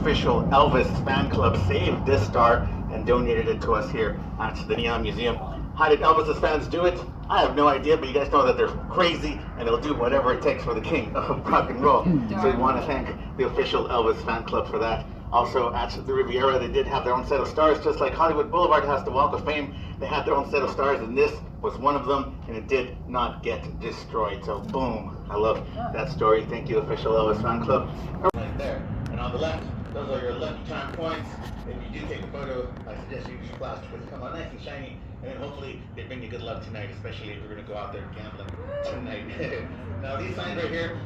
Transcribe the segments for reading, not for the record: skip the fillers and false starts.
official Elvis fan club saved this star and donated it to us here at the Neon Museum. How did Elvis's fans do it? I have no idea, but you guys know that they're crazy and they'll do whatever it takes for the king of rock and roll. So we want to thank the official Elvis fan club for that. Also, at the Riviera, they did have their own set of stars, just like Hollywood Boulevard has the Walk of Fame. They had their own set of stars, and this was one of them, and it did not get destroyed. So, boom. I love that story. Thank you, official Elvis fan club. Right there. And on the left, those are your lucky charm points. If you do take a photo, I suggest you use your flash because they come out nice and shiny, and then hopefully they bring you good luck tonight, especially if you're going to go out there gambling tonight. Now, these signs right here,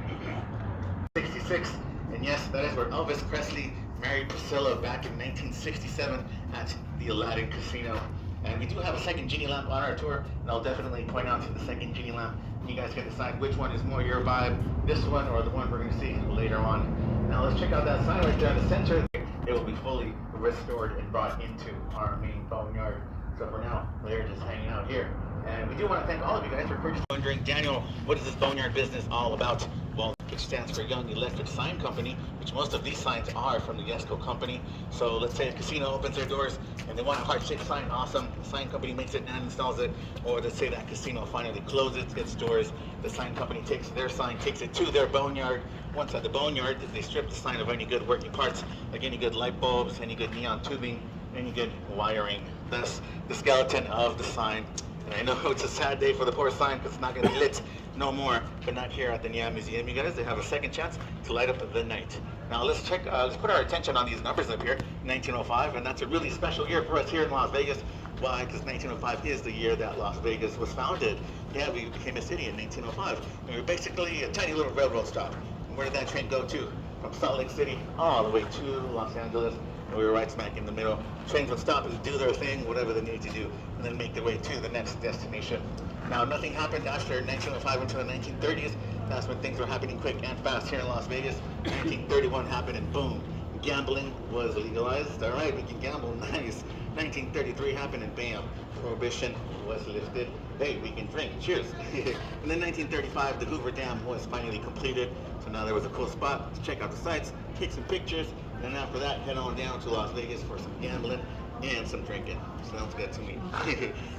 66, and yes, that is where Elvis Presley married Priscilla back in 1967 at the Aladdin Casino. And we do have a second Genie Lamp on our tour, and I'll definitely point out to the second Genie Lamp. You guys can decide which one is more your vibe, this one or the one we're going to see later on. Now let's check out that sign right there in the center. It will be fully restored and brought into our main Boneyard. So for now, they're just hanging out here. And we do want to thank all of you guys for purchasing. Wondering, Daniel, what is this Boneyard business all about? Well, which stands for Young Electric Sign Company, which most of these signs are from the Yesco company. So let's say a casino opens their doors and they want a heart-shaped sign, awesome. The sign company makes it and installs it. Or let's say that casino finally closes its doors. The sign company takes their sign, takes it to their Boneyard. Once at the Boneyard, they strip the sign of any good working parts, like any good light bulbs, any good neon tubing, any good wiring. That's the skeleton of the sign. And I know it's a sad day for the poor sign because it's not going to be lit no more, but not here at the Neon Museum, you guys. They have a second chance to light up the night. Now let's check, let's put our attention on these numbers up here, 1905, and that's a really special year for us here in Las Vegas. Why? Because 1905 is the year that Las Vegas was founded. Yeah, we became a city in 1905. And we were basically a tiny little railroad stop. And where did that train go to? From Salt Lake City all the way to Los Angeles. And we were right smack in the middle. Trains would stop and do their thing, whatever they needed to do, and then make their way to the next destination. Now, nothing happened after 1905 until the 1930s. That's when things were happening quick and fast here in Las Vegas. 1931 happened and boom, gambling was legalized. All right, we can gamble, nice. 1933 happened and bam, prohibition was lifted. Hey, we can drink, cheers. And then 1935, the Hoover Dam was finally completed. So now there was a cool spot to check out the sights, take some pictures, and after that, head on down to Las Vegas for some gambling and some drinking. Sounds good to me.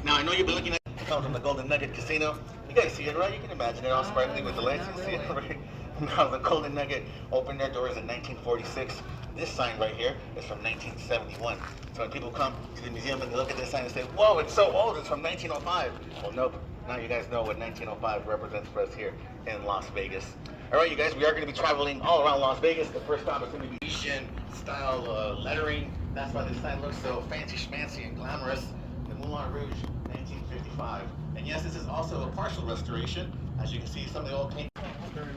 Now, I know you've been looking at it from the Golden Nugget Casino. You guys see it, right? You can imagine it all sparkly with the lights. You see it, right? Now, the Golden Nugget opened their doors in 1946. This sign right here is from 1971. So when people come to the museum and they look at this sign and say, whoa, it's so old, it's from 1905. Well, nope. Now you guys know what 1905 represents for us here in Las Vegas. All right, you guys, we are going to be traveling all around Las Vegas. The first stop is going to be Venetian style lettering. That's why this sign looks so fancy schmancy and glamorous. The Moulin Rouge, 1955. And yes, this is also a partial restoration. As you can see, some of the old paint. We're doing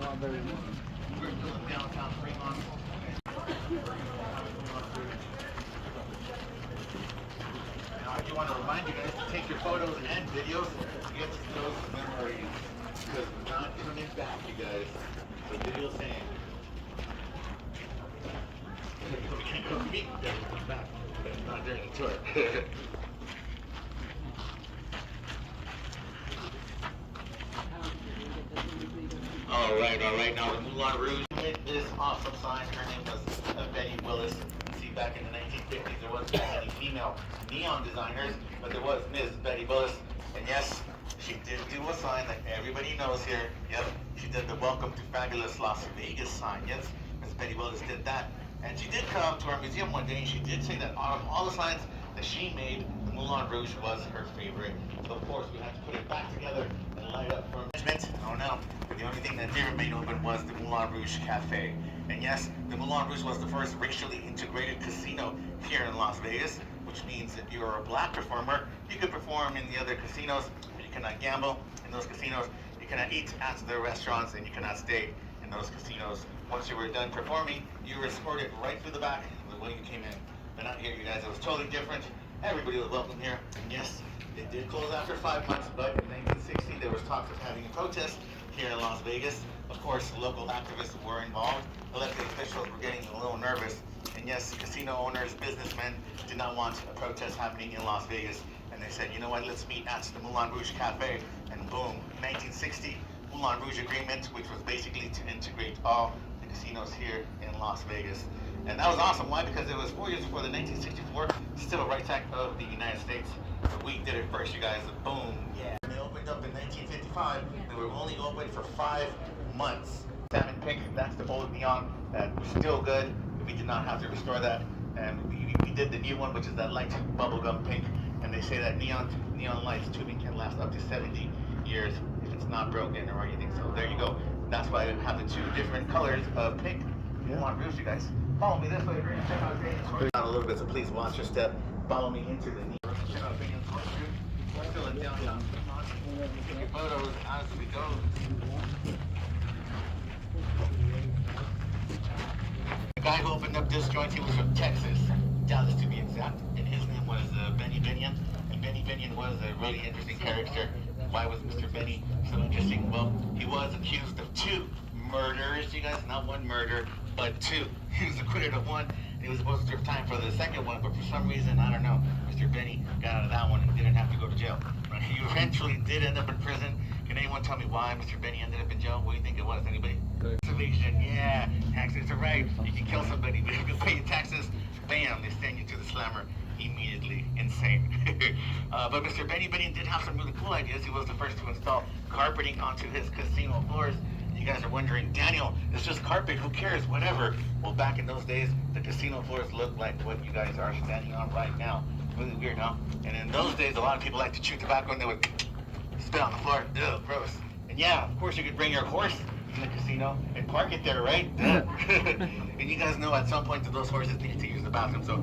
downtown Fremont. Now, I do want to remind you guys to take your photos and videos to get those memories. Because we're not coming back, you guys. The video's saying. We can't go meet them back. But it's not during the tour. All right. Now the Moulin Rouge made this awesome sign. Her name was Betty Willis. You see, back in the 1950s, there wasn't any female neon designers, but there was Ms. Betty Willis. And yes, she did do a sign that everybody knows here. Yep, she did the Welcome to Fabulous Las Vegas sign. Yes, Ms. Betty Willis did that. And she did come to our museum one day and she did say that out of all the signs that she made, the Moulin Rouge was her favorite. So of course, we had to put it back together and light up for management. Oh no, the only thing that did remain open was the Moulin Rouge Cafe. And yes, the Moulin Rouge was the first racially integrated casino here in Las Vegas, which means if you're a black performer, you could perform in the other casinos, but you cannot gamble in those casinos, you cannot eat at the restaurants, and you cannot stay in those casinos. Once you were done performing, you were escorted right through the back the way you came in. But not here, you guys. It was totally different. Everybody was welcome here. And yes, it did close after 5 months, but in 1960, there was talks of having a protest here in Las Vegas. Of course, local activists were involved. Elected officials were getting a little nervous. And yes, casino owners, businessmen did not want a protest happening in Las Vegas. And they said, you know what, let's meet at the Moulin Rouge Cafe. And boom, 1960, Moulin Rouge Agreement, which was basically to integrate all the casinos here in Las Vegas. And that was awesome. Why? Because it was 4 years before the 1964 civil rights act of the United States. So we did it first, you guys. Boom. Yeah. They opened up in 1955. They were only open for 5 months. Salmon pink, that's the old neon that was still good. We did not have to restore that. And we did the new one, which is that light bubblegum pink. And they say that neon lights tubing can last up to 70 years if it's not broken or anything. So there you go. That's why I have the 2 different colors of pink. Come on, Rouge, you guys. Follow me this way. We're going to check out Horseshoe. Down a little bit, so please watch your step. Follow me into the knee. Check out Horseshoe. We're still in downtown. Take your photos as we go. The guy who opened up this joint, he was from Texas, Dallas to be exact, and his name was Benny Binion. And Benny Binion was a really interesting character. Why was Mr. Benny so interesting? Well, he was accused of 2 murders, you guys, not 1 murder, but 2. He was acquitted of 1, and he was supposed to serve time for the second one, but for some reason, I don't know, Mr. Benny got out of that one and didn't have to go to jail. But he eventually did end up in prison. Can anyone tell me why Mr. Benny ended up in jail? What do you think it was? Anybody? Tax evasion, yeah, taxes are right. You can kill somebody, but if you pay your taxes, bam, they send you to the slammer immediately. Insane. But Mr. Benny Binion did have some really cool ideas. He was the first to install carpeting onto his casino floors. You guys are wondering, Daniel, it's just carpet, who cares, whatever. Well, back in those days, the casino floors looked like what you guys are standing on right now. Really weird, huh? And in those days, a lot of people like to chew tobacco and they would spit on the floor. Ew, gross. And yeah, of course you could bring your horse in the casino and park it there, right? And you guys know at some point that those horses need to use the bathroom, so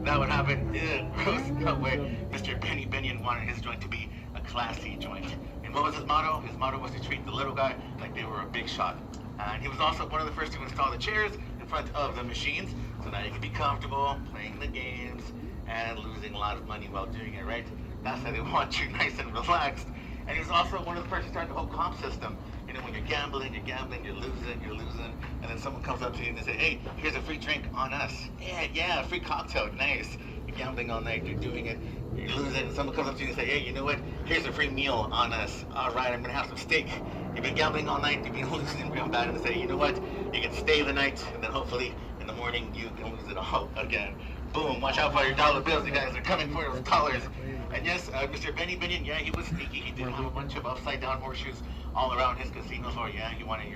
that would happen. Ew, gross. No way. Mr. Benny Binion wanted his joint to be a classy joint. And what was his motto? His motto was to treat the little guy like they were a big shot. And he was also one of the first to install the chairs in front of the machines, so now you can be comfortable playing the games and losing a lot of money while doing it, right? That's how they want you nice and relaxed. And he was also one of the first to start the whole comp system. You know, when you're gambling, you're losing, and then someone comes up to you and they say, hey, here's a free drink on us. Yeah, free cocktail, nice. You're gambling all night, you're doing it, you're losing, and someone comes up to you and say, hey, you know what, here's a free meal on us. All right, I'm gonna have some steak. You've been gambling all night, you've been losing real bad, and they say, you know what, you can stay the night, and then hopefully in the morning you can lose it all again. Boom, watch out for your dollar bills, you guys, they're coming for those dollars. And yes, Mr. Benny Binion, yeah, he was sneaky. He did have a bunch of upside-down horseshoes all around his casino floor. Yeah, he wanted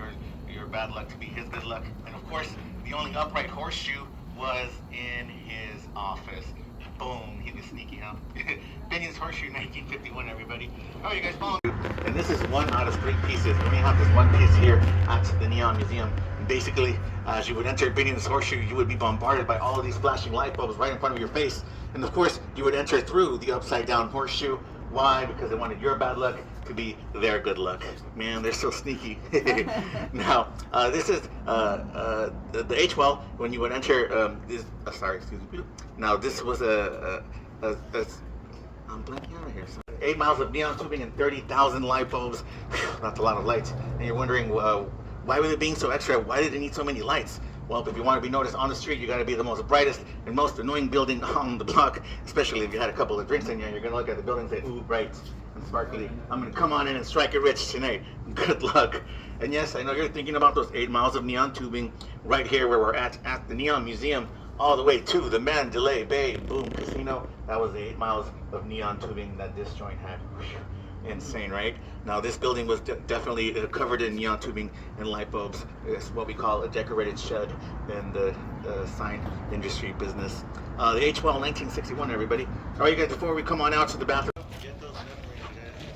your bad luck to be his good luck. And of course, the only upright horseshoe was in his office. Boom, he was sneaky, huh? Binion's Horseshoe, 1951, everybody. All right, you guys follow me. And this is 1 out of 3 pieces. We only have this 1 piece here at the Neon Museum. Basically, as you would enter Binion's Horseshoe, you would be bombarded by all of these flashing light bulbs right in front of your face. And of course, you would enter through the upside-down horseshoe. Why? Because they wanted your bad luck to be their good luck. Man, they're so sneaky. Now, this is the H-well when you would enter. Sorry, excuse me. Now, this was I'm blanking out here. 8 miles of neon tubing and 30,000 light bulbs. That's a lot of lights. And you're wondering, why were they being so extra? Why did they need so many lights? Well, if you want to be noticed on the street, you got to be the most brightest and most annoying building on the block. Especially if you had a couple of drinks in you, you're going to look at the building and say, ooh, bright and sparkly. I'm going to come on in and strike it rich tonight. Good luck. And yes, I know you're thinking about those 8 miles of neon tubing right here where we're at the Neon Museum, all the way to the Mandalay Bay Boom Casino. That was the 8 miles of neon tubing that this joint had. Insane, right? Now, this building was definitely covered in neon tubing and light bulbs. It's what we call a decorated shed in the sign industry business. The H-well 1961, everybody. All right, you guys, before we come on out to the bathroom. Get those memories, guys.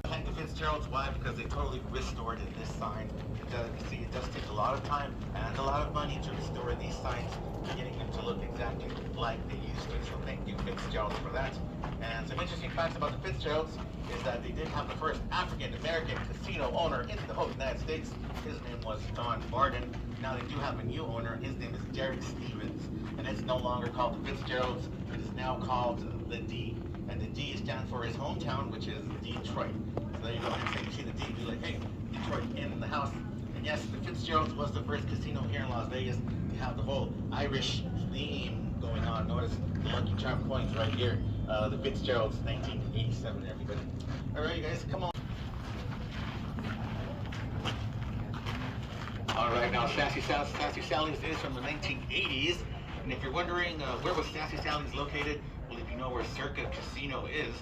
Thank the Fitzgeralds. Why? Because they totally restored this sign. You see, it does take a lot of time and a lot of money to restore these signs, getting them to look exactly like they used to. So thank you, Fitzgeralds, for that. And some interesting facts about the Fitzgeralds is that they did have the first African-American casino owner in the whole United States. His name was John Barden. Now they do have a new owner. His name is Derek Stevens. And it's no longer called the Fitzgeralds. It is now called the D. And the D stands for his hometown, which is Detroit. So there you go. Next time you see the D, be like, hey, Detroit in the house. And yes, the Fitzgeralds was the first casino here in Las Vegas to have the whole Irish theme going on. Notice the Lucky Charm coins right here. The Fitzgeralds, 1987, everybody. All right, you guys, come on. All right, Now, Sassy Sally's is from the 1980s. And if you're wondering where was Sassy Sally's located, well, if you know where Circa Casino is,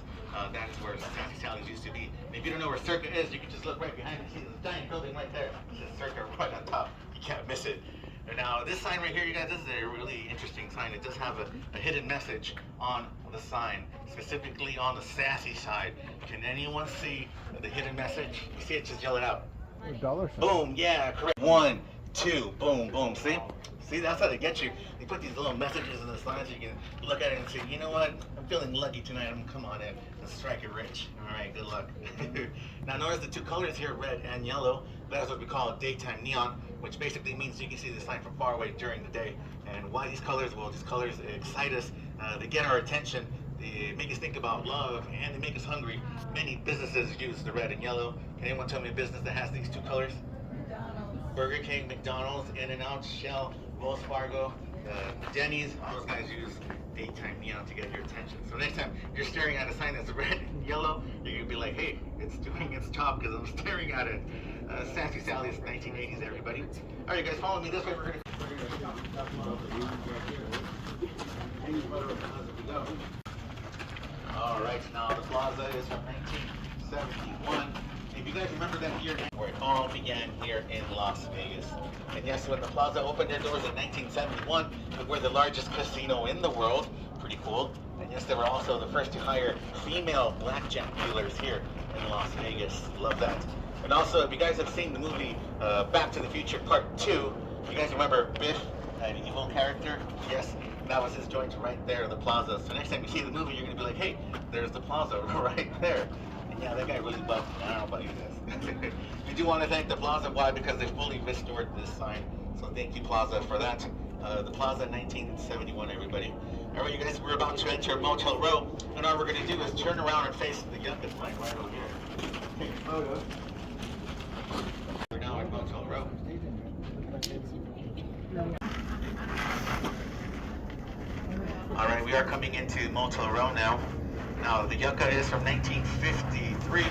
that is where Sassy Sally's used to be. And if you don't know where Circa is, you can just look right behind you. See this giant building right there. It says Circa right on top. You can't miss it. And now, this sign right here, you guys, this is a really interesting sign. It does have a hidden message on the sign, specifically on the Sassy side. Can anyone see the hidden message? You see it? Just yell it out. A dollar sign. Boom, yeah, correct. 1, 2, boom, boom. See? See, that's how they get you. They put these little messages in the sign so you can look at it and say, you know what? I'm feeling lucky tonight. I'm gonna come on in and strike it rich. All right, good luck. Now, notice the two colors here, red and yellow. That is what we call daytime neon, which basically means you can see the sign from far away during the day. And why these colors? Well, these colors excite us. They get our attention. They make us think about love, and they make us hungry. Many businesses use the red and yellow. Can anyone tell me a business that has these two colors? Burger King, McDonald's, In-N-Out, Shell, Wells Fargo, Denny's. All those guys use daytime neon to get your attention. So next time you're staring at a sign that's red and yellow, you're going to be like, hey, it's doing its job because I'm staring at it. Sassy Sally's 1980s, everybody. All right, guys, follow me this way. We're going to all right, now the Plaza is from 1971. If you guys remember that year where it all began here in Las Vegas. And yes, when the Plaza opened their doors in 1971, we were the largest casino in the world. Pretty cool. And yes, they were also the first to hire female blackjack dealers here in Las Vegas. Love that. And also, if you guys have seen the movie Back to the Future Part 2, you guys remember Biff, an evil character? Yes, that was his joint right there, the Plaza. So next time you see the movie, you're going to be like, hey, there's the Plaza right there. And yeah, that guy really bugged me. I don't know about you guys. We do want to thank the Plaza. Why? Because they fully restored this sign. So thank you, Plaza, for that. The Plaza 1971, everybody. All right, you guys, we're about to enter Motel Row. And all we're going to do is turn around and face the Yucca sign right over here. Photo. We're now at Motel Row. All right, we are coming into Motel Row now. Now, the Yucca is from 1953.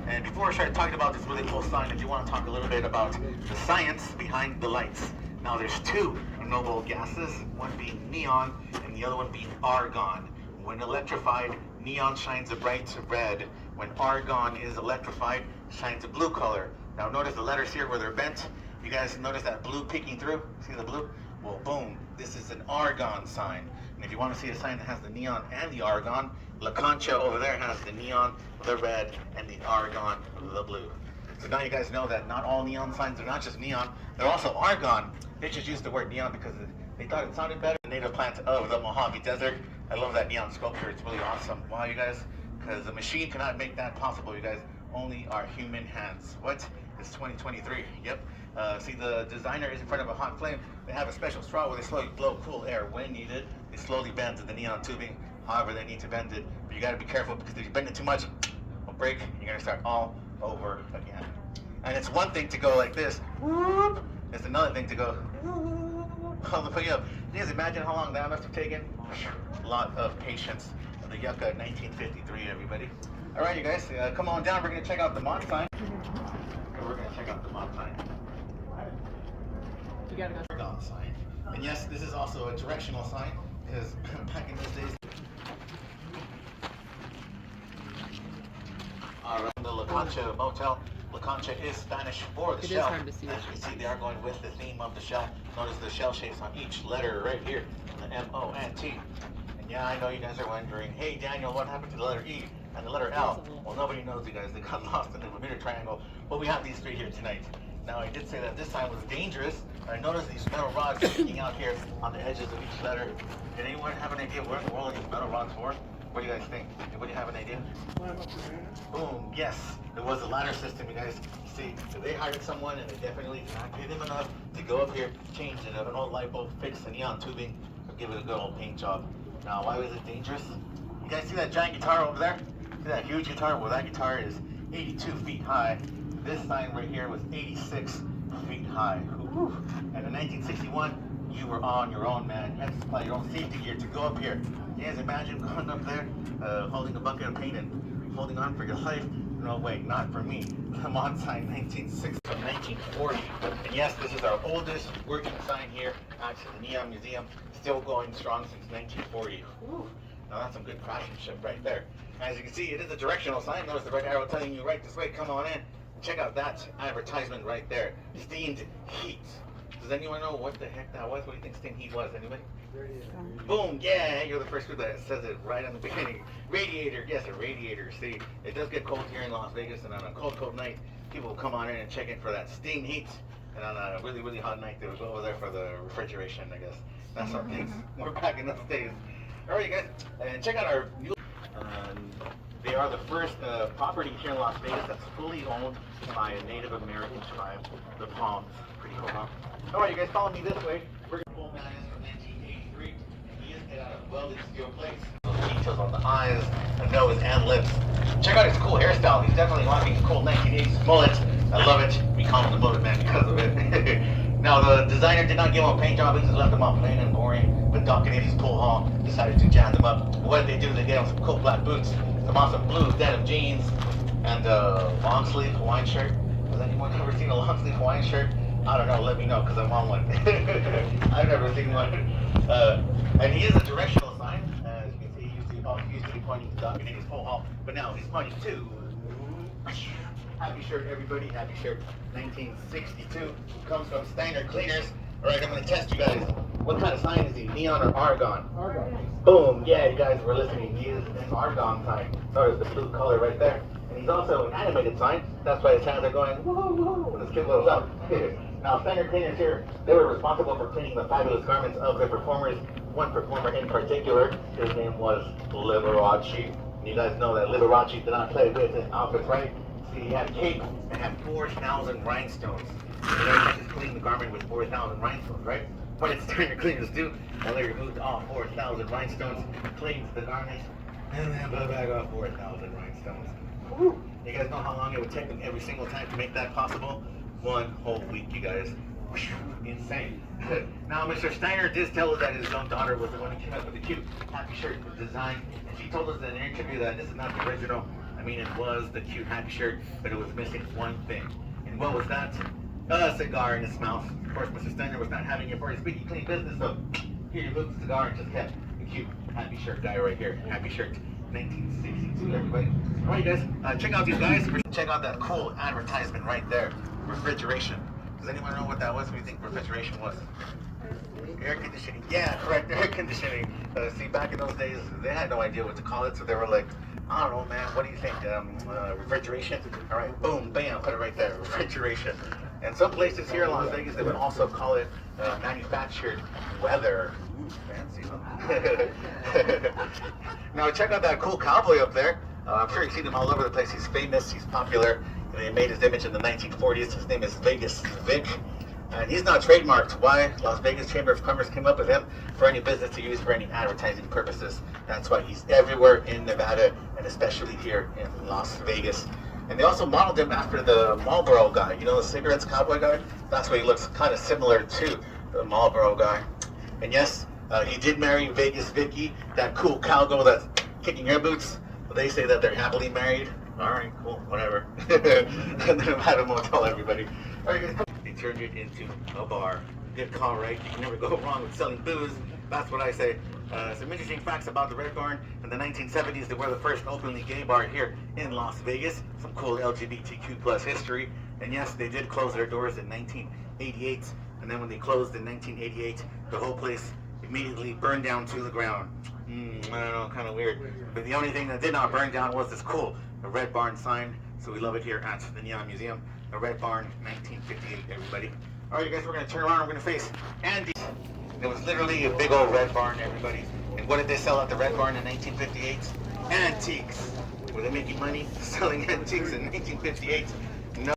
And before I start talking about this really cool sign, I do want to talk a little bit about the science behind the lights. Now, there's two noble gases, one being neon and the other one being argon. When electrified, neon shines a bright red. When argon is electrified, shines a blue color. Now, notice the letters here where they're bent. You guys notice that blue peeking through? See the blue? Well, boom, this is an argon sign. And if you want to see a sign that has the neon and the argon, Laconcha over there has the neon, the red, and the argon, the blue. So now you guys know that not all neon signs are not just neon, they're also argon. They just used the word neon because they thought it sounded better. The native plant of the Mojave Desert. I love that neon sculpture, it's really awesome. Wow, you guys, because the machine cannot make that possible, you guys. Only our human hands. What? It's 2023, yep. See, the designer is in front of a hot flame. They have a special straw where they slowly blow cool air when needed. They slowly bend the neon tubing, however they need to bend it. But you gotta be careful because if you bend it too much, it'll break. You're gonna start all over again. And it's one thing to go like this. Whoop. It's another thing to go all the way up. You guys imagine how long that must have taken? A lot of patience. The Yucca 1953, everybody. All right, you guys, come on down. We're gonna check out the mod sign. We're gonna check out the mod sign. You gotta go. Argon sign. And yes, this is also a directional sign because back in those days. All right, the Laconcha Motel. Laconcha is Spanish for the shell. Hard to see. As you can see, they are going with the theme of the shell. Notice the shell shapes on each letter right here, the M-O-N-T. And yeah, I know you guys are wondering, hey Daniel, what happened to the letter E and the letter L? Well, nobody knows, you guys. They got lost in the Bermuda Triangle. But we have these three here tonight. Now, I did say that this sign was dangerous. I noticed these metal rods sticking out here on the edges of each letter. Did anyone have an idea what in the world are these metal rods for? What do you guys think? Anybody have an idea? Boom, yes. It was a ladder system, you guys. See, they hired someone and they definitely did not pay them enough to go up here, change it up, an old light bulb, fix the neon tubing, or give it a good old paint job. Now, why was it dangerous? You guys see that giant guitar over there? See that huge guitar? Well, that guitar is 82 feet high. This sign right here was 86 feet high. Whew. And in 1961, you were on your own, man. You had to supply your own safety gear to go up here. You guys imagine going up there, holding a bucket of paint and holding on for your life. No, wait, not for me. I'm on sign 1960 from 1940. And yes, this is our oldest working sign here at the Neon Museum. Still going strong since 1940. Whew. Now that's some good craftsmanship right there. As you can see, it is a directional sign. Notice the red arrow telling you right this way, come on in. Check out that advertisement right there. Steamed heat. Does anyone know what the heck that was? What do you think steamed heat was? Anybody? Radiator. Boom, yeah, you're the first group that says it right on the beginning. Radiator, yes, a radiator. See, it does get cold here in Las Vegas, and on a cold, cold night, people will come on in and check in for that steam heat. And on a really, really hot night, they would go over there for the refrigeration, I guess. That's how things were back in those days. All right, you guys, and check out our new... they are the first property here in Las Vegas that's fully owned by a Native American tribe, the Palms. Pretty cool, huh? All right, you guys, follow me this way. We're going to pull man is from 1983, and he is made out of welded steel plates. Details on the eyes, the nose, and lips. Check out his cool hairstyle. He's definitely rocking his cool 1980s mullet. I love it. We call him the Mullet Man because of it. Now, the designer did not give him a paint job. He just left him off plain and boring. But Doc Canadian's pool hall decided to jazz them up. What did they do? They gave him some cool black boots, some awesome blue denim jeans, and a long sleeve Hawaiian shirt. Has anyone ever seen a long sleeve Hawaiian shirt? I don't know, let me know, because I'm on one. I've never seen one. And he is a directional sign. As you can see, he used to be pointing to Doc Canadian's pool hall, but now he's pointing to... Happy shirt, everybody. Happy shirt. 1962. Comes from Steiner Cleaners. All right, I'm going to test you guys. What kind of sign is he? Neon or argon? Argon. Boom. Yeah, you guys were listening. He is an argon sign. Notice the blue color right there. And he's also an animated sign. That's why his hands are going, whoa, whoa, when this kid blows up. Now, Steiner Cleaners here, they were responsible for cleaning the fabulous garments of the performers. One performer in particular, his name was Liberace. And you guys know that Liberace did not play with his outfits, right? He had cake and had 4,000 rhinestones. You know, you just clean the garment with 4,000 rhinestones, right? What did Steiner Cleaners do? Well, they removed all 4,000 rhinestones, cleaned the garment, and then put back off 4,000 rhinestones. Woo! You guys know how long it would take them every single time to make that possible? 1 whole week, you guys. Insane. Now, Mr. Steiner did tell us that his own daughter was the one who came up with the cute happy shirt design, and she told us in an interview that this is not the original. I mean, it was the cute happy shirt, but it was missing one thing. And what was that? A cigar in his mouth. Of course, Mr. Steiner was not having it for his squeaky clean business, so here you look, the cigar and just kept the cute happy shirt guy right here. Happy shirt 1962, everybody. All right, guys, check out these guys. Check out that cool advertisement right there. Refrigeration. Does anyone know what that was? What do you think refrigeration was? Air conditioning. Yeah, correct. Air conditioning. See, back in those days, they had no idea what to call it, so they were like, I don't know, man. What do you think? Refrigeration? All right, boom, bam, put it right there. Refrigeration. And some places here in Las Vegas, they would also call it manufactured weather. Ooh, fancy, huh? Now, check out that cool cowboy up there. I'm sure you've seen him all over the place. He's famous. He's popular. And they made his image in the 1940s. His name is Vegas Vic. And he's not trademarked. Why? Las Vegas Chamber of Commerce came up with him for any business to use for any advertising purposes. That's why he's everywhere in Nevada, and especially here in Las Vegas. And they also modeled him after the Marlboro guy. You know, the cigarettes cowboy guy? That's why he looks kind of similar to the Marlboro guy. And yes, he did marry Vegas Vicky, that cool cowgirl that's kicking her boots. They say that they're happily married. All right, cool, whatever. And then I'm at a motel, everybody. All right, guys. They turned it into a bar. Good call, right? You can never go wrong with selling booze. That's what I say. Some interesting facts about the Red Barn. In the 1970s, they were the first openly gay bar here in Las Vegas. Some cool LGBTQ plus history. And yes, they did close their doors in 1988. And then when they closed in 1988, the whole place immediately burned down to the ground. I don't know, kind of weird. But the only thing that did not burn down was this cool Red Barn sign. So we love it here at the Neon Museum. The Red Barn, 1958, everybody. All right, you guys, we're going to turn around. We're going to face Andy. It was literally a big old Red Barn, everybody. And what did they sell at the Red Barn in 1958? Antiques. Were they making money selling antiques in 1958? No.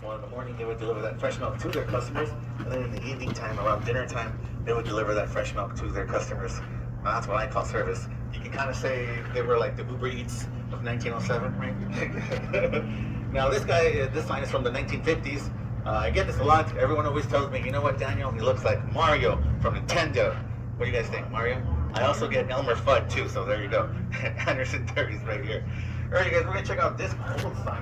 Well, in the morning, they would deliver that fresh milk to their customers. And then in the evening time, around dinner time, they would deliver that fresh milk to their customers. Now, that's what I call service. You can kind of say they were like the Uber Eats of 1907, right? Now, this guy, this sign is from the 1950s. I get this a lot. Everyone always tells me, you know what, Daniel? He looks like Mario from Nintendo. What do you guys think, Mario? I also get Elmer Fudd too, so there you go. Anderson Terry's right here. All right, you guys, we're gonna check out this old sign.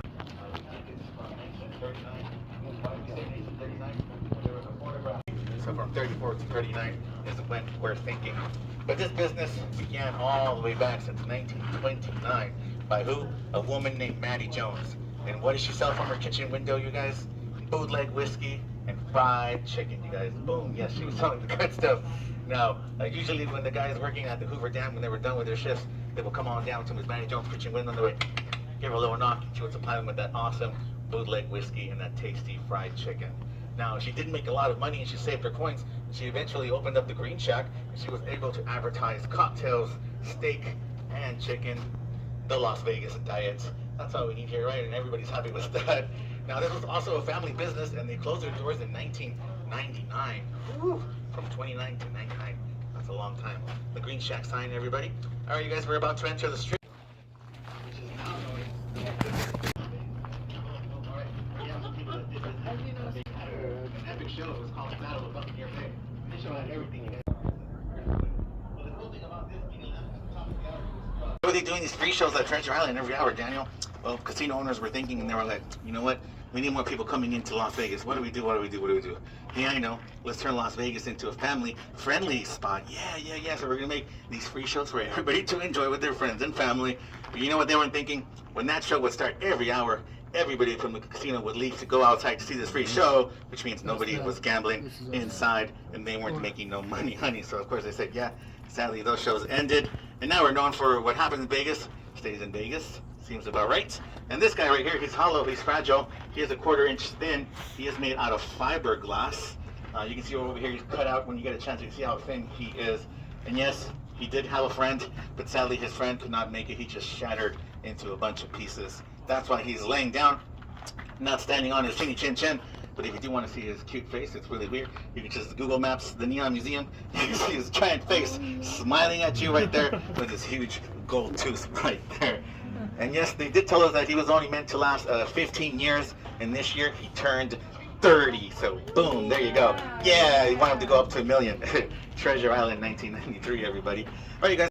So from 34 to 39 is when we're thinking. But this business began all the way back since 1929 by who? A woman named Maddie Jones. And what does she sell from her kitchen window, you guys? Bootleg whiskey and fried chicken, you guys. Boom. Yes, she was selling the good stuff. Now, usually when the guys working at the Hoover Dam, when they were done with their shifts, they would come on down to Miss Maddie Jones' kitchen window and they would give her a little knock. She would supply them with that awesome bootleg whiskey and that tasty fried chicken. Now, she didn't make a lot of money and she saved her coins. She eventually opened up the Green Shack and she was able to advertise cocktails, steak, and chicken, the Las Vegas diet. That's all we need here, right? And everybody's happy with that. Now, this was also a family business and they closed their doors in 1999. Woo, from 29 to 99. That's a long time. The Green Shack sign, everybody. All right, you guys, we're about to enter the street. Which is now an epic show. It was called Battle of Buccaneer Bay. They show had everything. Well, the cool thing about this being what are they doing these free shows at Treasure Island every hour, Daniel? Well, casino owners were thinking, and they were like, you know what? We need more people coming into Las Vegas. What do we do? What do we do? What do we do? Yeah, I know. Let's turn Las Vegas into a family-friendly spot. Yeah. So we're going to make these free shows for everybody to enjoy with their friends and family. But you know what they weren't thinking? When that show would start every hour, everybody from the casino would leave to go outside to see this free show, which means nobody was gambling inside, and they weren't making no money, honey. So, of course, they said, yeah, sadly, those shows ended. And now we're known for what happens in Vegas, stays in Vegas. Seems about right. And this guy right here, he's hollow, he's fragile. He is a 1/4 inch thin. He is made out of fiberglass. You can see over here, he's cut out. When you get a chance, you can see how thin he is. And yes, he did have a friend, but sadly his friend could not make it. He just shattered into a bunch of pieces. That's why he's laying down, not standing on his chinny chin chin. But if you do want to see his cute face, it's really weird. You can just Google Maps the Neon Museum. You can see his giant face smiling at you right there with his huge gold tooth right there. And yes, they did tell us that he was only meant to last 15 years, and this year he turned 30. So boom, there you go. Yeah, you want him to go up to $1 million. Treasure Island 1993, everybody. All right, you guys.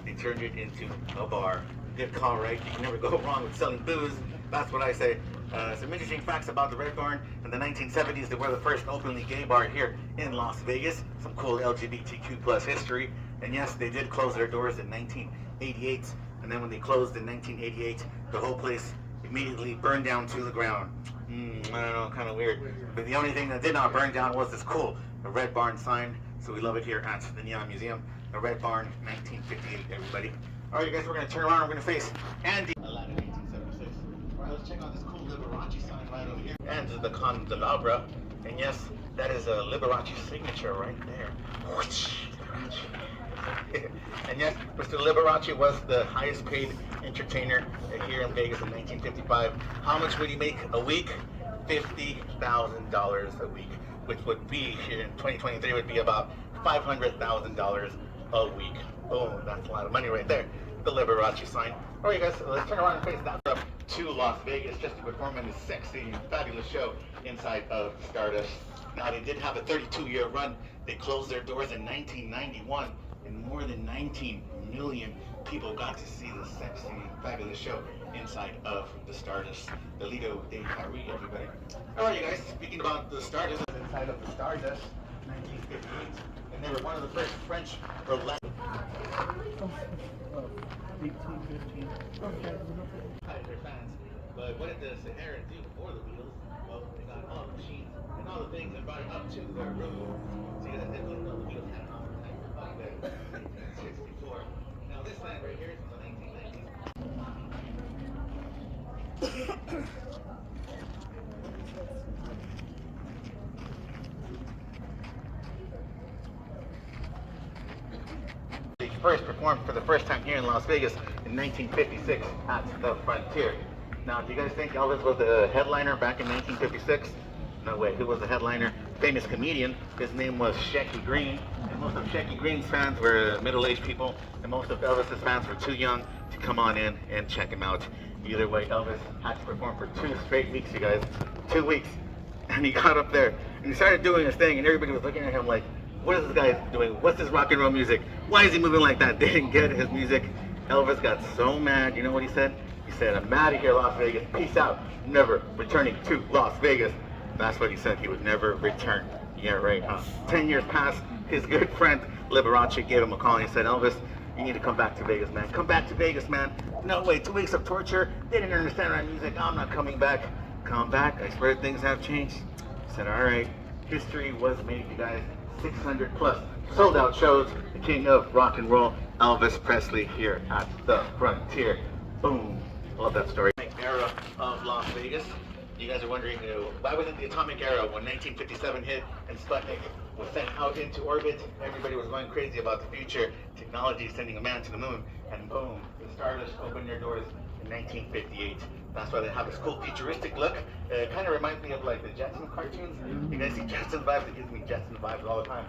They turned it into a bar. Good call, right? You can never go wrong with selling booze. That's what I say. Some interesting facts about the Red Barn. In the 1970s, they were the first openly gay bar here in Las Vegas. Some cool LGBTQ plus history. And yes, they did close their doors in 1988. And then when they closed in 1988, the whole place immediately burned down to the ground. I don't know, kind of weird. But the only thing that did not burn down was this cool Red Barn sign. So we love it here at the Neon Museum. The Red Barn, 1958, everybody. All right, you guys, we're going to turn around. We're going to face Andy. Aladdin, 1876. All right, let's check out this cool Liberace sign right over here. And the candelabra. And yes, that is a Liberace signature right there. And yes, Mr. Liberace was the highest paid entertainer here in Vegas in 1955. How much would he make a week? $50,000 a week, which would be here in 2023 would be about $500,000 a week. Boom, that's a lot of money right there. The Liberace sign. All right, guys, let's turn around and face that up to Las Vegas just to perform in this sexy and fabulous show inside of Stardust. Now, they did have a 32-year run. They closed their doors in 1991, and more than 19 million people got to see the sexy and fabulous show inside of the Stardust. The Lido de Paris, everybody. All right, you guys, speaking about the Stardust, inside of the Stardust, 1958, and they were one of the first French burlesque. 1815. Okay. Their fans. But what did the Sahara do before the Beatles? Well, they got all the machines and all the things and brought it up to their room. See, that they didn't know the Beatles had an awesome time up there in 1964. Now this land right here is from the 1990s. First performed for the first time here in Las Vegas in 1956 at the Frontier. Now, do you guys think Elvis was the headliner back in 1956? No way. Who was the headliner famous comedian. His name was Shecky Green, and most of Shecky Green's fans were middle-aged people, and most of Elvis's fans were too young to come on in and check him out. Either way, Elvis had to perform for 2 straight weeks, you guys. 2 weeks. And he got up there, and he started doing his thing, and everybody was looking at him like, what is this guy doing? What's this rock and roll music? Why is he moving like that? They didn't get his music. Elvis got so mad. You know what he said? He said, I'm out of here, Las Vegas. Peace out. Never returning to Las Vegas. That's what he said. He would never return. Yeah, right, huh? 10 years passed. His good friend, Liberace, gave him a call, and he said, Elvis, you need to come back to Vegas, man. Come back to Vegas, man. No way, 2 weeks of torture. They didn't understand my music. I'm not coming back. Come back. I swear things have changed. He said, all right. History was made, you guys. 600 plus sold out shows. The king of rock and roll, Elvis Presley, here at the frontier. Boom. Love that story. Era of Las Vegas. You guys are wondering, why wasn't the atomic era when 1957 hit and Sputnik was sent out into orbit? Everybody was going crazy about the future. Technology sending a man to the moon, and boom, the Stardust opened their doors in 1958. That's why they have this cool futuristic look. It kind of reminds me of like the Jetson cartoons. You guys see Jetson vibes? It gives me Jetson vibes all the time.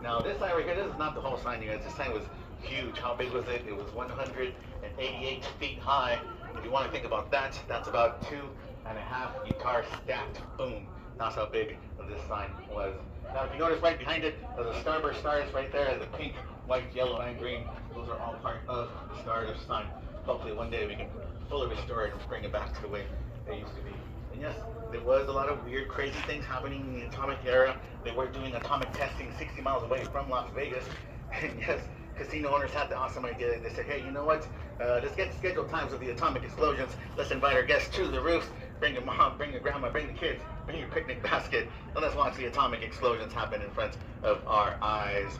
Now this sign right here, this is not the whole sign, you guys. This sign was huge. How big was it? It was 188 feet high. If you want to think about that, that's about 2.5 guitars stacked. Boom. That's how big this sign was. Now if you notice right behind it, the Starburst stars right there, the pink, white, yellow, and green. Those are all part of the Stardust sign. Hopefully one day we can fully restore it and bring it back to the way they used to be. And yes, there was a lot of weird, crazy things happening in the atomic era. They were doing atomic testing 60 miles away from Las Vegas. And yes, casino owners had the awesome idea. They said, hey, you know what? Let's get scheduled times of the atomic explosions. Let's invite our guests to the roofs. Bring your mom, bring your grandma, bring the kids, bring your picnic basket, and let's watch the atomic explosions happen in front of our eyes.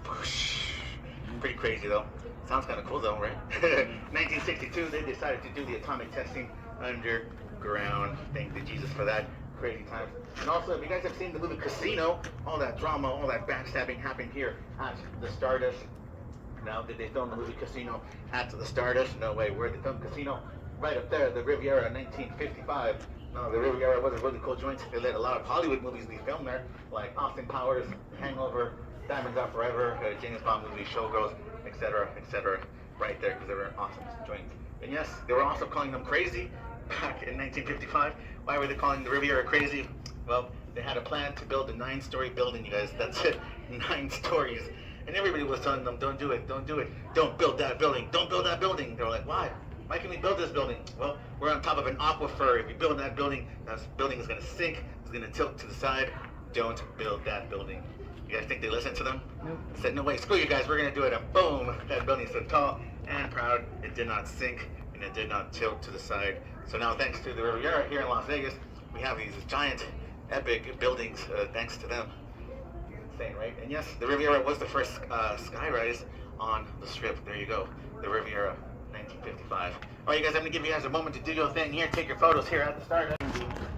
Pretty crazy though. Sounds kind of cool though, right? 1962, they decided to do the atomic testing underground. Thank the Jesus for that. Crazy times. And also, if you guys have seen the movie Casino, all that drama, all that backstabbing happened here at the Stardust. Now, did they film the movie Casino at the Stardust? No way. Where did they film Casino? Right up there, the Riviera, 1955. No, the Riviera was a really cool joint. They let a lot of Hollywood movies be filmed there, like Austin Powers, Hangover, Diamonds Are Forever, James Bond movie, Showgirls, etc., right there, because they were awesome joints. And yes, they were also calling them crazy back in 1955. Why were they calling the Riviera crazy? Well, they had a plan to build a 9-story building, you guys. That's it, 9 stories. And everybody was telling them, don't do it, don't do it, don't build that building, don't build that building. They were like, why? Why can we build this building? Well, we're on top of an aquifer. If you build that building is going to sink, it's going to tilt to the side. Don't build that building. You guys think they listened to them? Nope. They said, no way, screw you guys, we're going to do it. And boom, that building stood tall and proud. It did not sink, and it did not tilt to the side. So now, thanks to the Riviera here in Las Vegas, we have these giant, epic buildings thanks to them. Insane, right? And yes, the Riviera was the first skyrise on the Strip. There you go, the Riviera, 1955. All right, you guys, I'm going to give you guys a moment to do your thing here. Take your photos here at the Stardust.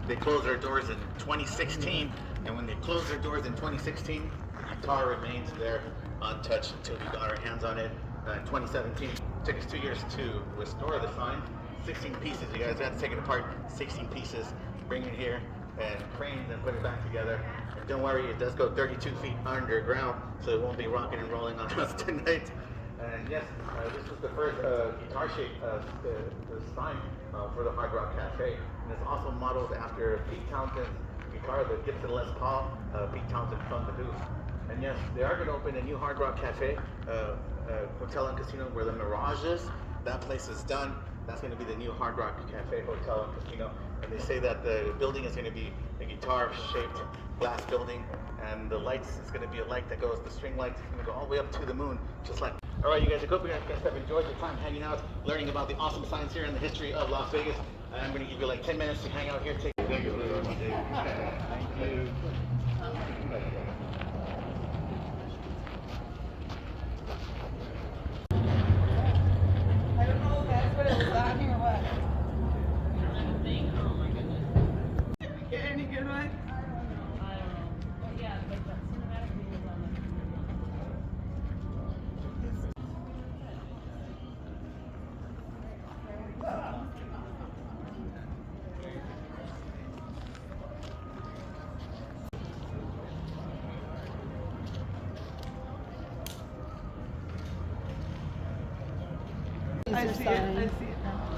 They closed their doors in 2016, and when they closed their doors in 2016, the guitar remains there untouched until we got our hands on it. In 2017, it took us 2 years to restore the sign. 16 pieces, you guys. We had to take it apart. 16 pieces, bring it here, and cranes and put it back together. And don't worry, it does go 32 feet underground, so it won't be rocking and rolling on us tonight. And yes, this was the first guitar-shaped sign for the Hard Rock Cafe. And it's also modeled after Pete Townshend's guitar, the Gibson Les Paul, Pete Townsend from the Goose. And yes, they are going to open a new Hard Rock Cafe, hotel and casino where the Mirage is. That place is done. That's going to be the new Hard Rock Cafe, hotel and casino. And they say that the building is going to be a guitar-shaped glass building, and the lights is going to be a light that goes, the string lights is going to go all the way up to the moon, just like. All right, you guys, I hope you guys have enjoyed your time hanging out, learning about the awesome signs here in the history of Las Vegas. I'm going to give you like 10 minutes to hang out here. Thank you. I don't know if that's what it was on here or what. Oh my goodness. Get any good one? I don't know. But yeah, like that cinematic videos on it. I your see sign. it. I see it now.